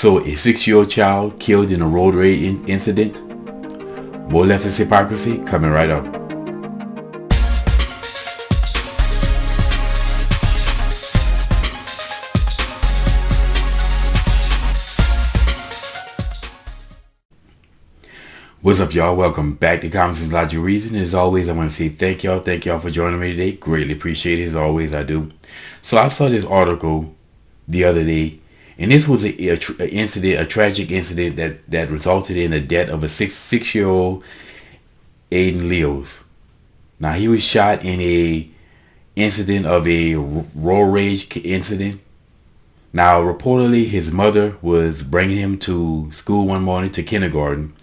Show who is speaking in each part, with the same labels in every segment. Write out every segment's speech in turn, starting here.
Speaker 1: So, a 6-year-old child killed in a road rage incident. More leftist hypocrisy coming right up. What's up, y'all? Welcome back to Common Sense Logic Reason. As always, I want to say thank y'all for joining me today. Greatly appreciate it, as always I do. So I saw this article the other day, and this was a tragic incident that resulted in the death of a six-year-old Aiden Leos. Now, he was shot in a incident of a road rage incident. Now, reportedly, his mother was bringing him to school one morning, to kindergarten,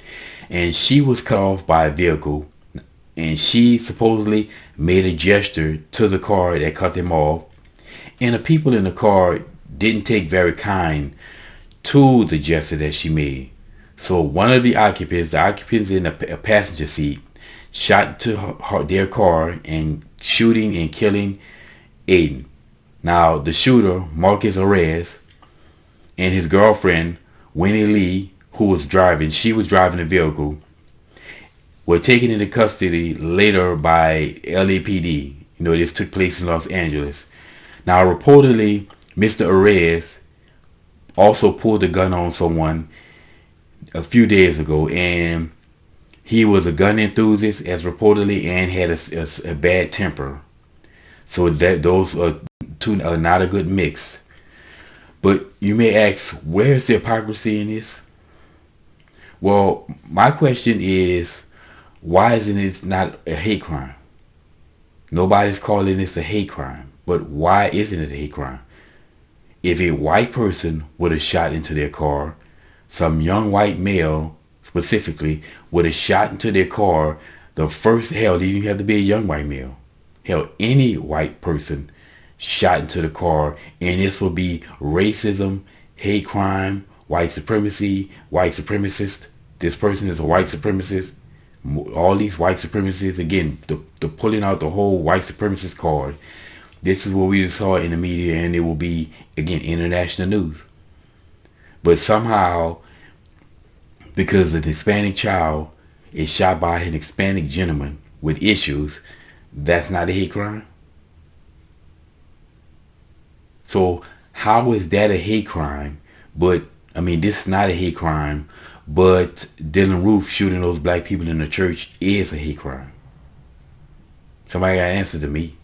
Speaker 1: and she was cut off by a vehicle, and she supposedly made a gesture to the car that cut them off, and the people in the car didn't take very kind to the gesture that she made. So one of the occupants in a passenger seat, shot to their car and shooting and killing Aiden. Now, the shooter, Marcus Arez, and his girlfriend, Winnie Lee, who was driving the vehicle, were taken into custody later by LAPD. This took place in Los Angeles. Now, reportedly, Mr. Arez also pulled a gun on someone a few days ago, and he was a gun enthusiast, as reportedly, and had a bad temper. So those two are not a good mix. But you may ask, where's the hypocrisy in this? Well, my question is, why isn't it not a hate crime? Nobody's calling this a hate crime, but why isn't it a hate crime? If a white person would have shot into their car, some young white male specifically would have shot into their car, it didn't even have to be a young white male. Hell, any white person shot into the car, and this will be racism, hate crime, white supremacy, white supremacist. This person is a white supremacist. All these white supremacists, again, the pulling out the whole white supremacist card. This is what we saw in the media, and it will be, again, international news. But somehow, because an Hispanic child is shot by an Hispanic gentleman with issues, that's not a hate crime? So how is that a hate crime? This is not a hate crime, but Dylan Roof shooting those black people in the church is a hate crime. Somebody got to answer to me.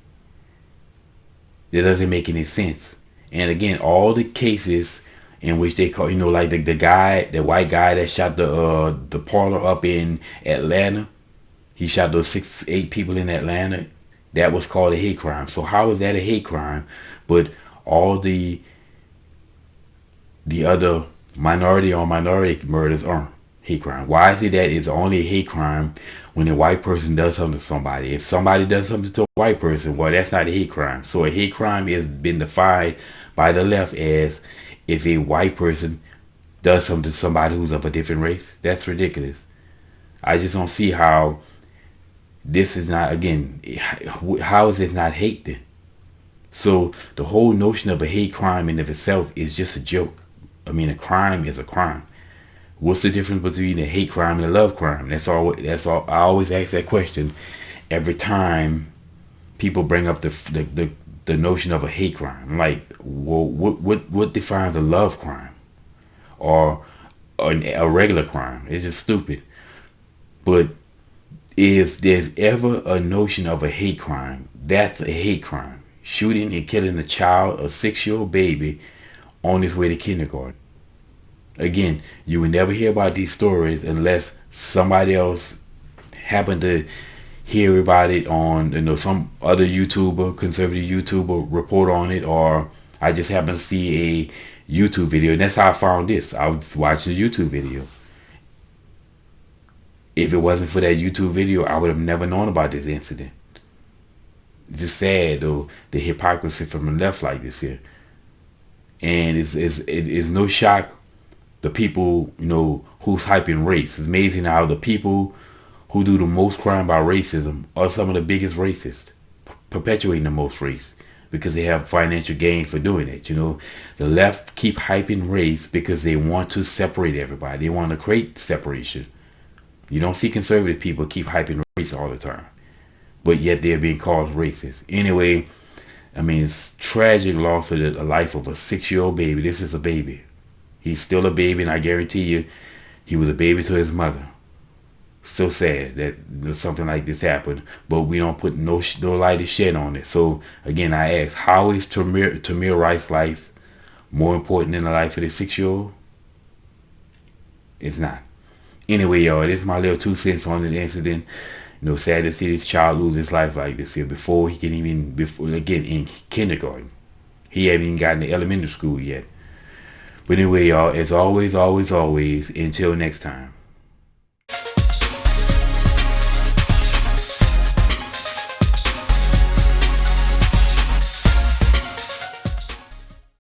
Speaker 1: It doesn't make any sense. And again, all the cases in which they call, like the white guy that shot the parlor up in Atlanta, he shot those 8 people in Atlanta. That was called a hate crime. So how is that a hate crime? But all the other minority on minority murders aren't hate crime. Why is it that it's only a hate crime when a white person does something to somebody? If somebody does something to a white person, well, that's not a hate crime. So a hate crime has been defined by the left as if a white person does something to somebody who's of a different race. That's ridiculous. I just don't see how this is not, again, how is this not hate then? So the whole notion of a hate crime in of itself is just a joke. A crime is a crime. What's the difference between a hate crime and a love crime? That's all. I always ask that question every time people bring up the notion of a hate crime. I'm like, well, what defines a love crime or a regular crime? It's just stupid. But if there's ever a notion of a hate crime, that's a hate crime. Shooting and killing a child, a 6-year-old baby, on his way to kindergarten. Again, you will never hear about these stories unless somebody else happened to hear about it on some other YouTuber, conservative YouTuber, report on it, or I just happened to see a YouTube video, and that's how I found this. I was watching a YouTube video. If it wasn't for that YouTube video, I would have never known about this incident. It's just sad, though, the hypocrisy from the left like this here. And it's no shock the people, who's hyping race. It's amazing how the people who do the most crime by racism are some of the biggest racists, perpetuating the most race. because they have financial gain for doing it. You know, the left keep hyping race because they want to separate everybody. They want to create separation. You don't see conservative people keep hyping race all the time, but yet they're being called racist. Anyway, I mean, it's tragic loss of the life of a 6-year-old baby. This is a baby. He's still a baby, and I guarantee you, he was a baby to his mother. So sad that something like this happened, but we don't put no light of shed on it. So again, I ask, how is Tamir Rice's life more important than the life of the 6-year-old? It's not. Anyway, y'all, this is my little 2 cents on the incident. You know, sad to see this child lose his life like this here before he can even, again, in kindergarten. He haven't even gotten to elementary school yet. But anyway, y'all, as always, always, always, until next time.